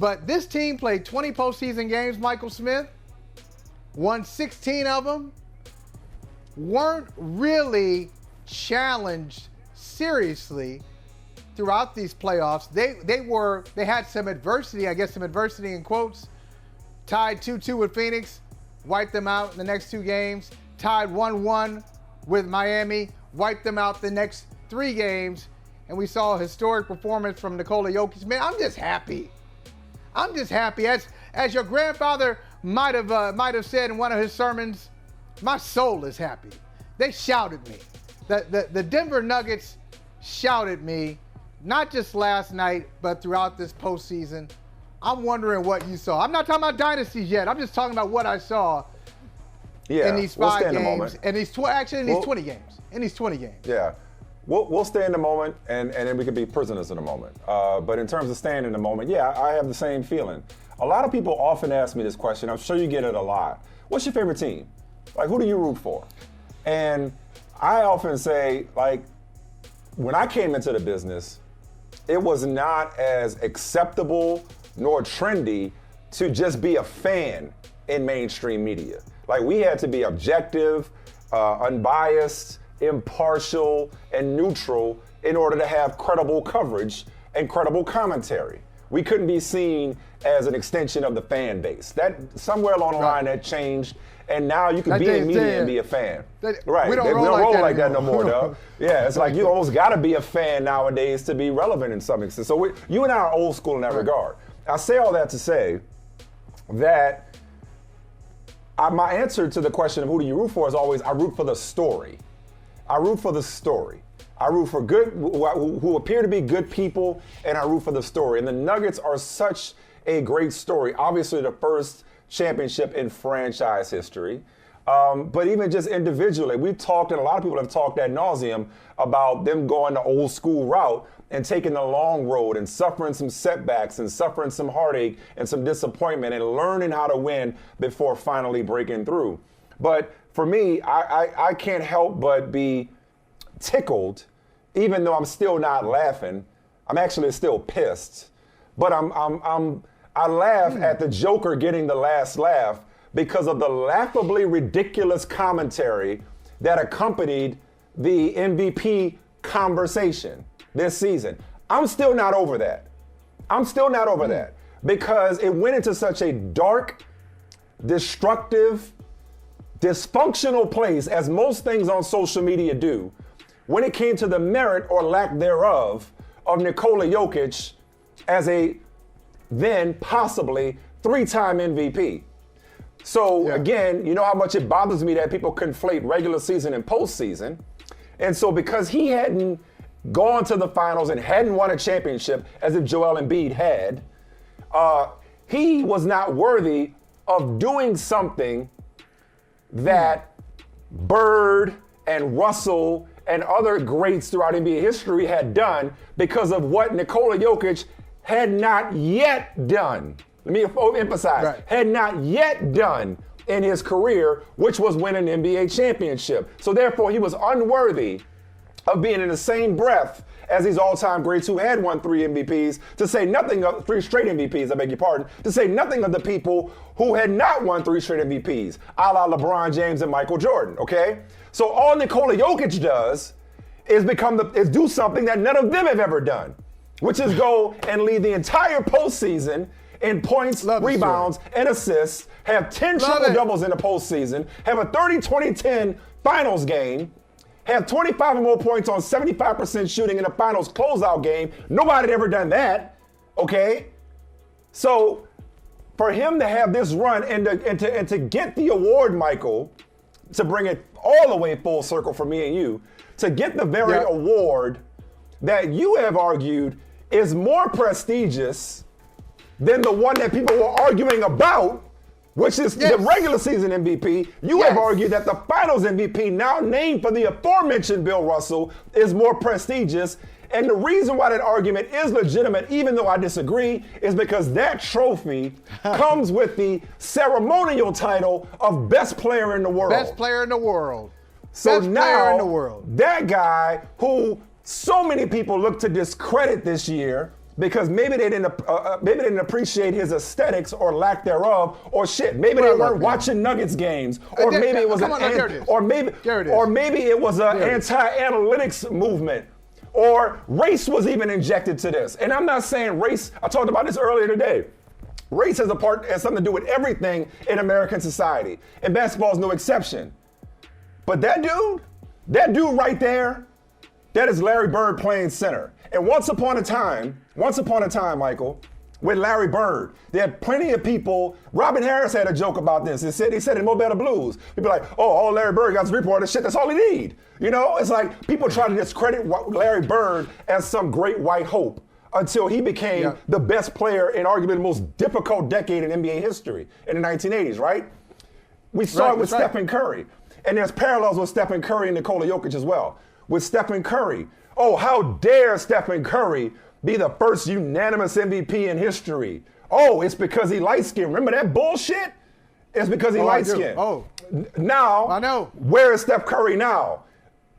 But this team played 20 postseason games, Michael Smith, won 16 of them, weren't really challenged seriously throughout these playoffs. They had some adversity, I guess some adversity in quotes, tied 2-2 with Phoenix, wiped them out in the next 2 games, tied 1-1 with Miami, wiped them out the next 3 games, and we saw a historic performance from Nikola Jokic. Man, I'm just happy. As your grandfather might have said in one of his sermons, my soul is happy. They shouted me. The Denver Nuggets shouted me, not just last night, but throughout this postseason. I'm wondering what you saw. I'm not talking about dynasties yet. I'm just talking about what I saw in these 5 games. And these 20 games. In these 20 games. Yeah. We'll stay in the moment, and then we can be prisoners in the moment. But in terms of staying in the moment, yeah, I have the same feeling. A lot of people often ask me this question. I'm sure you get it a lot. What's your favorite team? Like, who do you root for? And I often say, like, when I came into the business, it was not as acceptable nor trendy to just be a fan in mainstream media. Like, we had to be objective, unbiased, impartial, and neutral in order to have credible coverage and credible commentary. We couldn't be seen as an extension of the fan base. That somewhere along the line that changed, and now you can be in media and be a fan. Right. We don't roll like that no more, though. Yeah, it's like you almost got to be a fan nowadays to be relevant in some extent. So you and I are old school in that regard. I say all that to say that my answer to the question of who do you root for is always I root for the story. I root for the story. I root for good, who appear to be good people, and I root for the story. And the Nuggets are such a great story. Obviously, the first championship in franchise history. But even just individually, we've talked, and a lot of people have talked ad nauseum about them going the old school route and taking the long road and suffering some setbacks and suffering some heartache and some disappointment and learning how to win before finally breaking through. But for me, I can't help but be tickled, even though I'm still not laughing. I'm actually still pissed. But I laugh at the Joker getting the last laugh because of the laughably ridiculous commentary that accompanied the MVP conversation this season. I'm still not over that. Because it went into such a dark, destructive, dysfunctional place, as most things on social media do, when it came to the merit or lack thereof of Nikola Jokic as a then possibly 3-time MVP. So again, you know how much it bothers me that people conflate regular season and postseason. And so because he hadn't gone to the finals and hadn't won a championship as if Joel Embiid had, he was not worthy of doing something that Bird and Russell and other greats throughout NBA history had done because of what Nikola Jokic had not yet done. Let me emphasize, had not yet done in his career, which was win an NBA championship. So therefore, he was unworthy of being in the same breath as these all-time greats who had won 3 MVPs, to say nothing of 3 straight MVPs, I beg your pardon, to say nothing of the people who had not won 3 straight MVPs, a la LeBron James and Michael Jordan, okay? So all Nikola Jokic does is do something that none of them have ever done, which is go and lead the entire postseason in points, rebounds, and assists, have 10 triple-doubles in the postseason, have a 30-20-10 finals game, have 25 or more points on 75% shooting in the finals closeout game. Nobody had ever done that, okay? So for him to have this run and to get the award, Michael, to bring it all the way full circle for me and you, to get the very award that you have argued is more prestigious than the one that people were arguing about, which is the regular season MVP. You have argued that the finals MVP, now named for the aforementioned Bill Russell, is more prestigious. And the reason why that argument is legitimate, even though I disagree, is because that trophy comes with the ceremonial title of best player in the world. Best player in the world. So now, that guy who so many people look to discredit this year because maybe they didn't appreciate his aesthetics or lack thereof, or shit. Maybe they weren't watching Nuggets games, or maybe it was or maybe it was an anti-analytics movement, or race was even injected to this. And I'm not saying race. I talked about this earlier today. Race has something to do with everything in American society, and basketball is no exception. But that dude right there, that is Larry Bird playing center. And once upon a time, Michael, with Larry Bird, there had plenty of people. Robin Harris had a joke about this. He said in Mo Better Blues, people like, oh, all Larry Bird got 3-pointer shit, that's all he need. You know, it's like people try to discredit Larry Bird as some great white hope until he became the best player in arguably the most difficult decade in NBA history in the 1980s, right? We saw it with Stephen Curry. And there's parallels with Stephen Curry and Nikola Jokic as well. With Stephen Curry, oh, how dare Stephen Curry be the first unanimous MVP in history? Oh, it's because he light-skinned. Remember that bullshit? It's because he light-skinned. Now, I know. Where is Steph Curry now?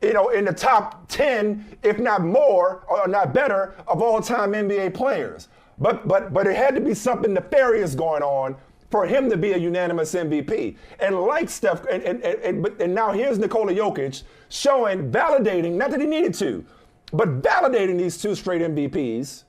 You know, in the top 10, if not more, or not better, of all-time NBA players. But it had to be something nefarious going on for him to be a unanimous MVP. And like Steph, and now here's Nikola Jokic showing, validating, not that he needed to, but validating these 2 straight MVPs,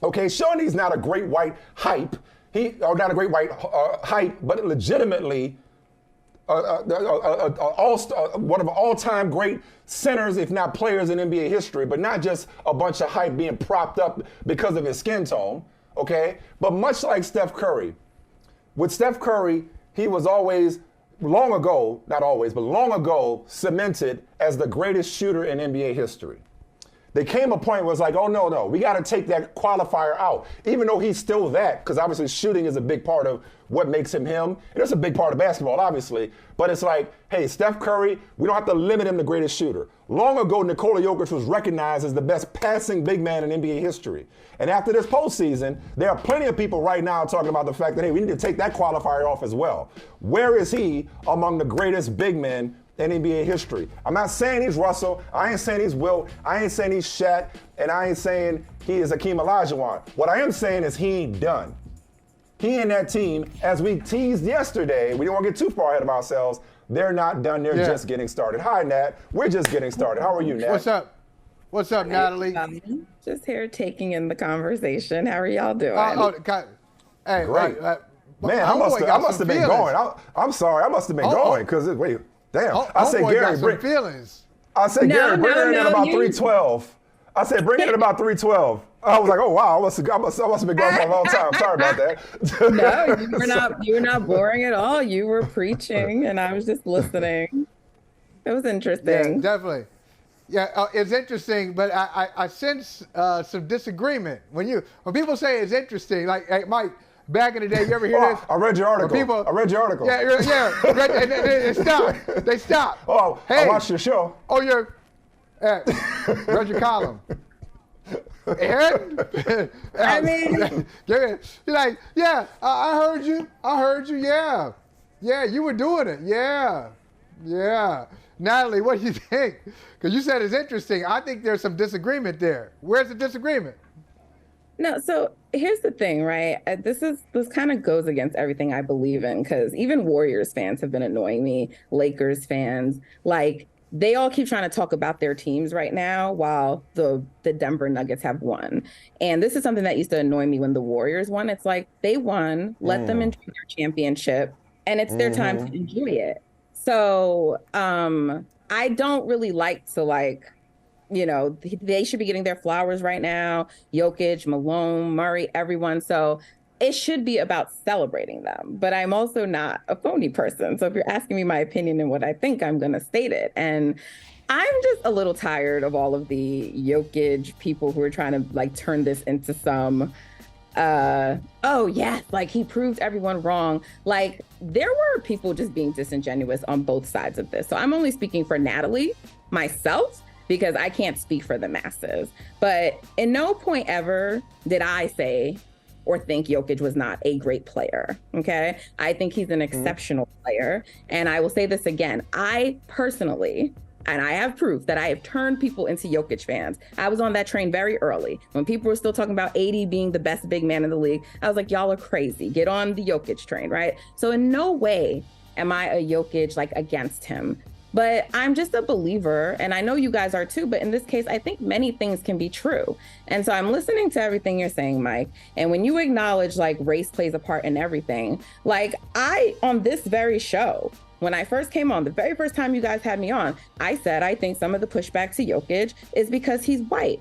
okay, showing he's not a great white hype, not a great white hype, but legitimately one of all-time great centers, if not players in NBA history, but not just a bunch of hype being propped up because of his skin tone, okay? But much like Steph Curry, with Steph Curry, he was always, long ago, not always, but long ago, cemented as the greatest shooter in NBA history. There came a point where it's like, oh, no, we got to take that qualifier out. Even though he's still that, because obviously shooting is a big part of what makes him him. And it's a big part of basketball, obviously. But it's like, hey, Steph Curry, we don't have to limit him to greatest shooter. Long ago, Nikola Jokic was recognized as the best passing big man in NBA history. And after this postseason, there are plenty of people right now talking about the fact that, hey, we need to take that qualifier off as well. Where is he among the greatest big men in NBA history? I'm not saying he's Russell. I ain't saying he's Wilt. I ain't saying he's Shaq. And I ain't saying he is Hakeem Olajuwon. What I am saying is he ain't done. He and that team, as we teased yesterday, we don't want to get too far ahead of ourselves, they're not done. They're just getting started. Hi, Nat. We're just getting started. How are you, Nat? What's up? What's up, Natalie? Just here taking in the conversation. How are y'all doing? Hey, great. Man, I must have been going. I'm sorry. I must have been going because wait. Damn. I said, Gary, bring feelings. I said, Gary, bring her in at about 3:12. I said, bring it at about 3:12. I was like, oh wow, I must have been going for a long time. Sorry about that. No, you were not boring at all. You were preaching, and I was just listening. It was interesting. Yeah, definitely. Yeah, it's interesting, but I sense some disagreement when people say it's interesting. Like, hey, Mike. Back in the day, you ever hear this? I read your article. I read your article. Yeah. They stopped. They stopped. Oh, hey, I watched your show. Oh, read your column. I mean, you're like, yeah, I heard you. Yeah, you were doing it. Yeah. Natalie, what do you think? Because you said it's interesting. I think there's some disagreement there. Where's the disagreement? No, so here's the thing, right? This kind of goes against everything I believe in, because even Warriors fans have been annoying me, Lakers fans, like they all keep trying to talk about their teams right now while the Denver Nuggets have won. And this is something that used to annoy me when the Warriors won. It's like they won, let them enjoy their championship, and it's their time to enjoy it. So I don't really like to they should be getting their flowers right now. Jokic, Malone, Murray, everyone. So it should be about celebrating them. But I'm also not a phony person. So if you're asking me my opinion and what I think, I'm going to state it. And I'm just a little tired of all of the Jokic people who are trying to turn this into some, he proved everyone wrong. Like, there were people just being disingenuous on both sides of this. So I'm only speaking for Natalie, myself, because I can't speak for the masses. But in no point ever did I say or think Jokic was not a great player, okay? I think he's an exceptional player. And I will say this again. I personally and I have proof that I have turned people into Jokic fans. I was on that train very early when people were still talking about AD being the best big man in the league. I was like, y'all are crazy. Get on the Jokic train, right? So in no way am I a Jokic like against him. But I'm just a believer, and I know you guys are too, but in this case, I think many things can be true. And so I'm listening to everything you're saying, Mike. And when you acknowledge like race plays a part in everything, like on this very show, when I first came on, the very first time you guys had me on, I said, I think some of the pushback to Jokic is because he's white.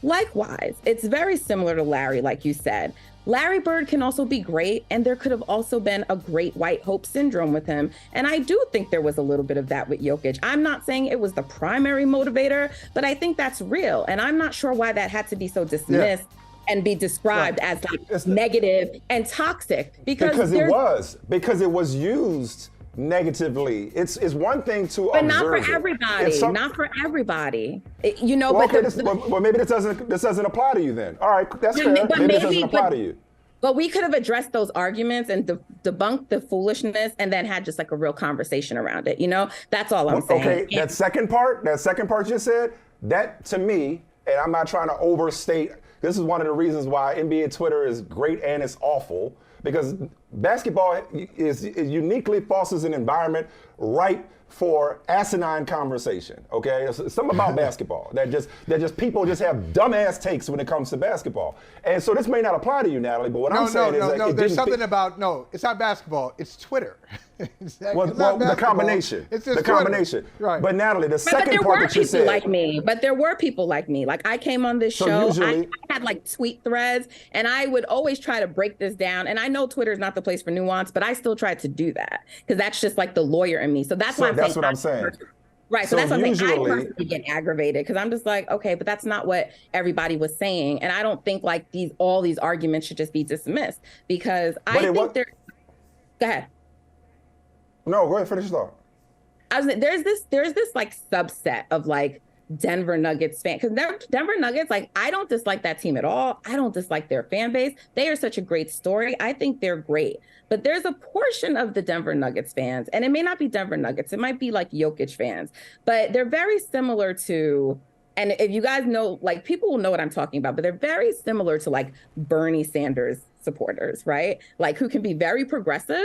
Likewise, it's very similar to Larry, like you said. Larry Bird can also be great, and there could have also been a great white hope syndrome with him. And I do think there was a little bit of that with Jokic. I'm not saying it was the primary motivator, but I think that's real. And I'm not sure why that had to be so dismissed and be described as like negative and toxic. Because it was used negatively. It's one thing to but observe not for everybody. Not for everybody. You know, well, but okay, well, maybe this doesn't apply to you then. All right, that's fair. Maybe it doesn't apply to you. But we could have addressed those arguments and debunked the foolishness and then had just like a real conversation around it. You know, that's all I'm saying. Okay, that second part you said, that to me, and I'm not trying to overstate, this is one of the reasons why NBA Twitter is great and it's awful, because basketball is uniquely fosters an environment ripe for asinine conversation. Okay, it's something about basketball that just people just have dumbass takes when it comes to basketball. And so this may not apply to you, Natalie, but what I'm saying is that there's something about it's not basketball, it's Twitter. The combination. It's just the combination. Right. But Natalie, the second part that you said. But there were people like me. Like I came on this show, I had like tweet threads, and I would always try to break this down. And I know Twitter is not the place for nuance, but I still tried to do that because that's just like the lawyer in me. So that's what I'm saying. Right. So that's what I'm saying. I personally get aggravated because I'm just like, okay, but that's not what everybody was saying. And I don't think like all these arguments should just be dismissed because Go ahead. No, go ahead, finish your thought. There's this like subset of like Denver Nuggets fan, because Denver Nuggets, like I don't dislike that team at all. I don't dislike their fan base. They are such a great story. I think they're great. But there's a portion of the Denver Nuggets fans, and it may not be Denver Nuggets, it might be like Jokic fans, but they're very similar to, and if you guys know, like people will know what I'm talking about, but they're very similar to like Bernie Sanders supporters, right? Like who can be very progressive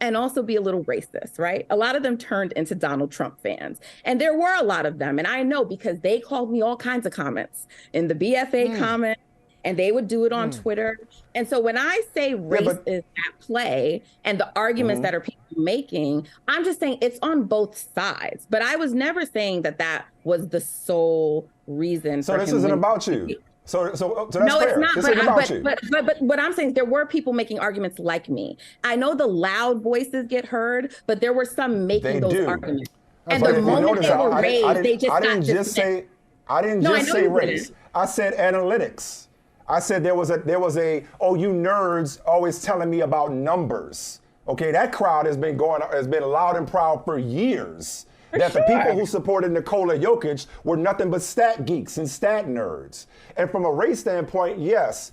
and also be a little racist, right? A lot of them turned into Donald Trump fans. And there were a lot of them. And I know because they called me all kinds of comments in the BFA comment, and they would do it on Twitter. And so when I say race is at play and the arguments that are people making, I'm just saying it's on both sides. But I was never saying that was the sole reason. So this isn't about you. So that's no, fair. It's not. This ain't about you. But what I'm saying is there were people making arguments like me. I know the loud voices get heard, but there were some making those arguments. And the moment they were raised, they just got dismissed. I didn't just say race. I said analytics. I said there was a oh, you nerds always telling me about numbers. Okay, that crowd has been loud and proud for years. The people who supported Nikola Jokic were nothing but stat geeks and stat nerds. And from a race standpoint, yes,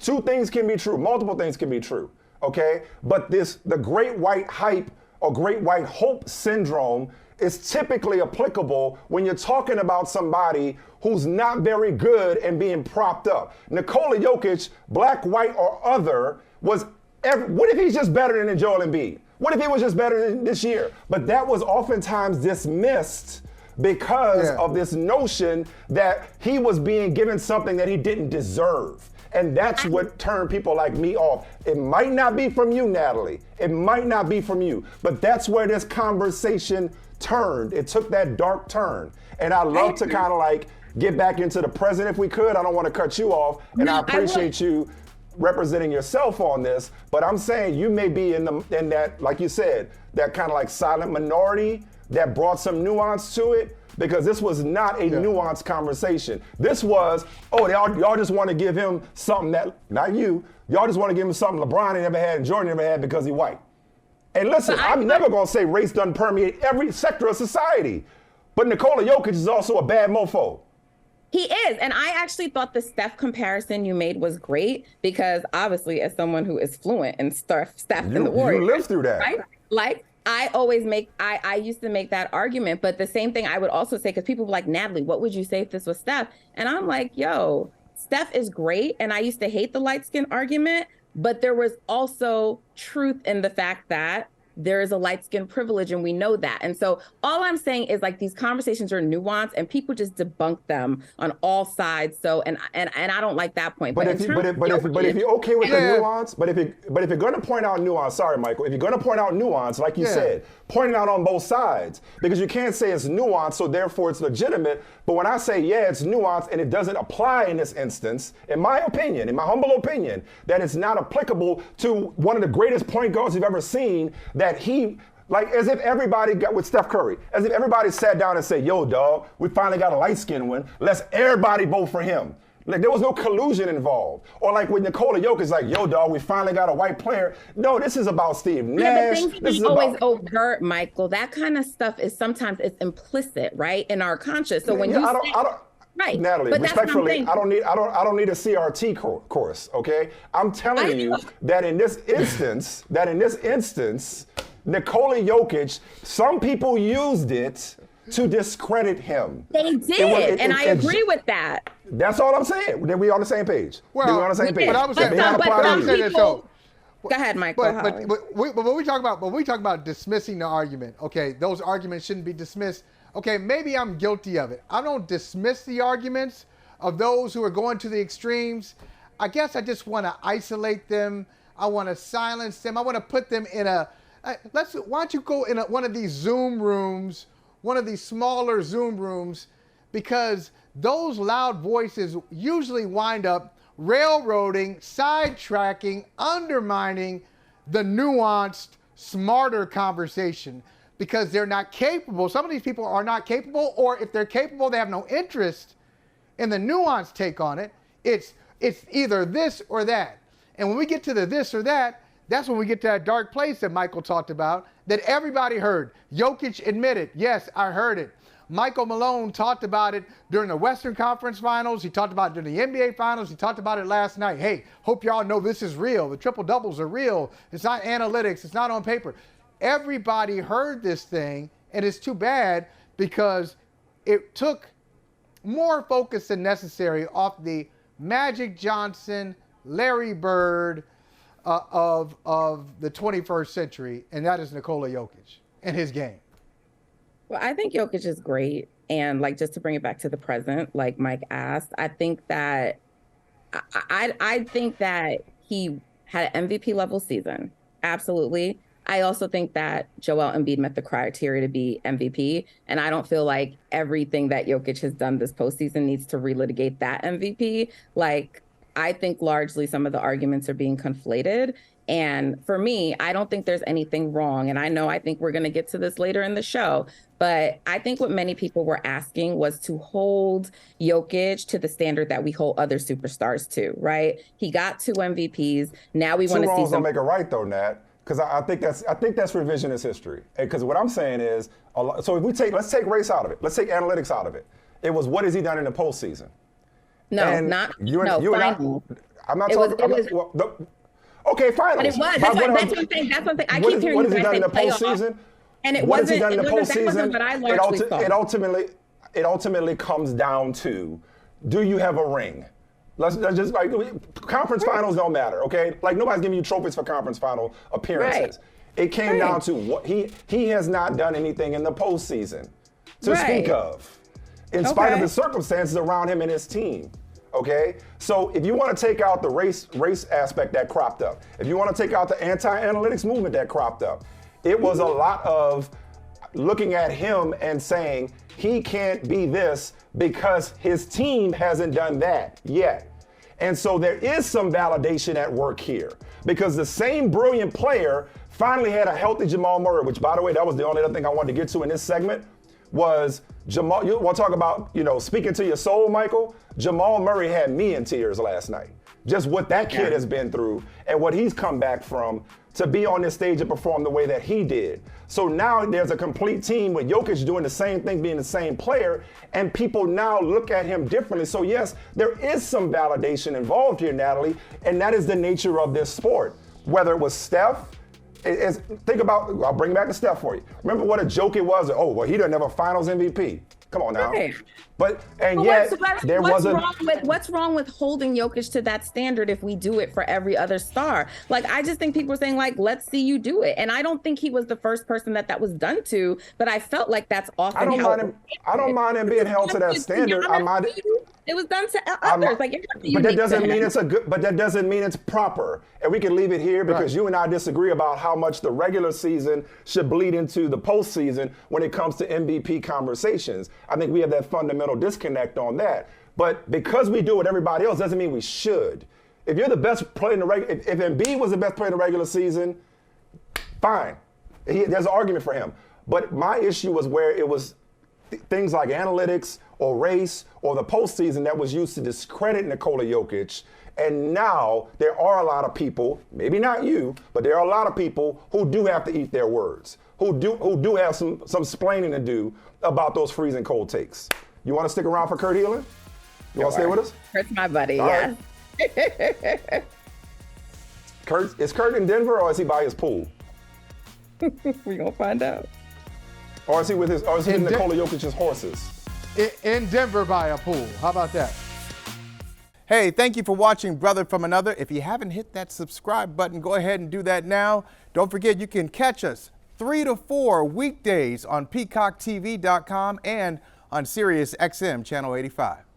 two things can be true. Multiple things can be true. Okay, but the great white hype or great white hope syndrome is typically applicable when you're talking about somebody who's not very good and being propped up. Nikola Jokic, black, white, or other, what if he's just better than Joel Embiid? What if he was just better than this year? But that was oftentimes dismissed because of this notion that he was being given something that he didn't deserve. And that's what turned people like me off. It might not be from you, Natalie. It might not be from you. But that's where this conversation turned. It took that dark turn. And I love to kind of like get back into the present if we could. I don't want to cut you off. And I appreciate you representing yourself on this, but I'm saying you may be in that, like you said, that kind of like silent minority that brought some nuance to it, because this was not a nuanced conversation. This was, y'all just want to give him something that, not you, y'all just want to give him something LeBron ain't never had and Jordan never had because he's white. And listen, I'm never going to say race doesn't permeate every sector of society, but Nikola Jokic is also a bad mofo. He is. And I actually thought the Steph comparison you made was great because obviously as someone who is fluent in Steph and the Warriors. You lived through that. Right? Like I used to make that argument, but the same thing I would also say, because people were like, Natalie, what would you say if this was Steph? And I'm like, yo, Steph is great. And I used to hate the light skin argument, but there was also truth in the fact that there is a light skin privilege, and we know that. And so all I'm saying is, like, these conversations are nuanced, and people just debunk them on all sides. So and I don't like that point. But if you're okay with the nuance, but if you're going to point out nuance, sorry, Michael, if you're going to point out nuance, like you said, point it out on both sides, because you can't say it's nuance, so therefore it's legitimate. But when I say it's nuance and it doesn't apply in this instance, in my opinion, in my humble opinion, that it's not applicable to one of the greatest point guards you've ever seen. That he, like, as if everybody got with Steph Curry, as if everybody sat down and said, yo, dog, we finally got a light skin one. Let's everybody vote for him. Like, there was no collusion involved. Or like with Nikola Jokic, like, yo, dog, we finally got a white player. No, this is about Steve Nash. But things always overt, Michael. That kind of stuff is sometimes it's implicit, right, in our conscious. So when right, Natalie, respectfully, I don't need a CRT course, okay? I'm telling you that in this instance, Nikola Jokic, some people used it to discredit him. They did, and I agree with that. That's all I'm saying. That we on the same page. Well, we're on the same page. But I was saying, go ahead, Michael. But when we talk about dismissing the argument, okay, those arguments shouldn't be dismissed. Okay, maybe I'm guilty of it. I don't dismiss the arguments of those who are going to the extremes. I guess I just want to isolate them. I want to silence them. I want to put them in why don't you go in one of these Zoom rooms, one of these smaller Zoom rooms, because those loud voices usually wind up railroading, sidetracking, undermining the nuanced, smarter conversation. Because they're not capable. Some of these people are not capable, or if they're capable, they have no interest in the nuanced take on it. It's either this or that. And when we get to the this or that, that's when we get to that dark place that Michael talked about, that everybody heard. Jokic admitted, yes, I heard it. Michael Malone talked about it during the Western Conference Finals. He talked about it during the NBA Finals. He talked about it last night. Hey, hope y'all know this is real. The triple-doubles are real. It's not analytics. It's not on paper. Everybody heard this thing, and it's too bad because it took more focus than necessary off the Magic Johnson, Larry Bird of the 21st century, and that is Nikola Jokic and his game. Well, I think Jokic is great, and like, just to bring it back to the present, like Mike asked, I think that I think that he had an MVP level season, absolutely. I also think that Joel Embiid met the criteria to be MVP, and I don't feel like everything that Jokic has done this postseason needs to relitigate that MVP. Like, I think largely some of the arguments are being conflated. And for me, I don't think there's anything wrong. And I think we're going to get to this later in the show. But I think what many people were asking was to hold Jokic to the standard that we hold other superstars to, right? He got 2 MVPs. Now we want to see some. Two wrongs don't make it right, though, Nat. Because I think that's revisionist history. Because what I'm saying is, so if let's take race out of it. Let's take analytics out of it. It was, what has he done in the postseason? No, and not you and final. I'm not talking. Okay, finals. But it was. That's what I'm saying. That's one thing. I keep hearing you guys say playoffs. And it what wasn't. What has he done in the postseason? But I largely saw. It ultimately comes down to, do you have a ring? Let's just, like, conference finals don't matter, okay? Like, nobody's giving you trophies for conference final appearances. Right. It came down to what he has not done anything in the postseason to speak of, in spite of the circumstances around him and his team. Okay, so if you want to take out the race aspect that cropped up, if you want to take out the anti-analytics movement that cropped up, it was a lot of looking at him and saying he can't be this because his team hasn't done that yet. And so there is some validation at work here, because the same brilliant player finally had a healthy Jamal Murray, which, by the way, that was the only other thing I wanted to get to in this segment, was Jamal. You want to talk about, speaking to your soul, Michael? Jamal Murray had me in tears last night. Just what that kid has been through and what he's come back from to be on this stage and perform the way that he did. So now there's a complete team with Jokic doing the same thing, being the same player, and people now look at him differently. So yes, there is some validation involved here, Natalie, and that is the nature of this sport. Whether it was Steph, think about, I'll bring back the step for you. Remember what a joke it was? Oh, well, he doesn't have a finals MVP. Come on now. Right. But yet there wasn't. What's wrong with holding Jokic to that standard if we do it for every other star? Like, I just think people are saying, like, let's see you do it. And I don't think he was the first person that was done to, but I felt like that's often I don't mind him being held to that standard. It was done to others. But that doesn't mean it's but that doesn't mean it's proper. And we can leave it here because you and I disagree about how much the regular season should bleed into the postseason when it comes to MVP conversations. I think we have that fundamental disconnect on that. But because we do what everybody else doesn't mean we should. If you're the best player in the if Embiid was the best player in the regular season, fine. There's an argument for him. But my issue was where it was things like analytics or race or the postseason that was used to discredit Nikola Jokic. And now there are a lot of people, maybe not you, but there are a lot of people who do have to eat their words, who do have some splaining to do about those freezing cold takes. You want to stick around for Kurt Healing? You want to stay with us? Kurt's my buddy, All yeah. Right. Is Kurt in Denver or is he by his pool? We're gonna find out. Or is he with Nikola Jokic's horses? In Denver by a pool. How about that? Hey, thank you for watching Brother from Another. If you haven't hit that subscribe button, go ahead and do that now. Don't forget you can catch us 3 to 4 weekdays on PeacockTV.com and on Sirius XM Channel 85.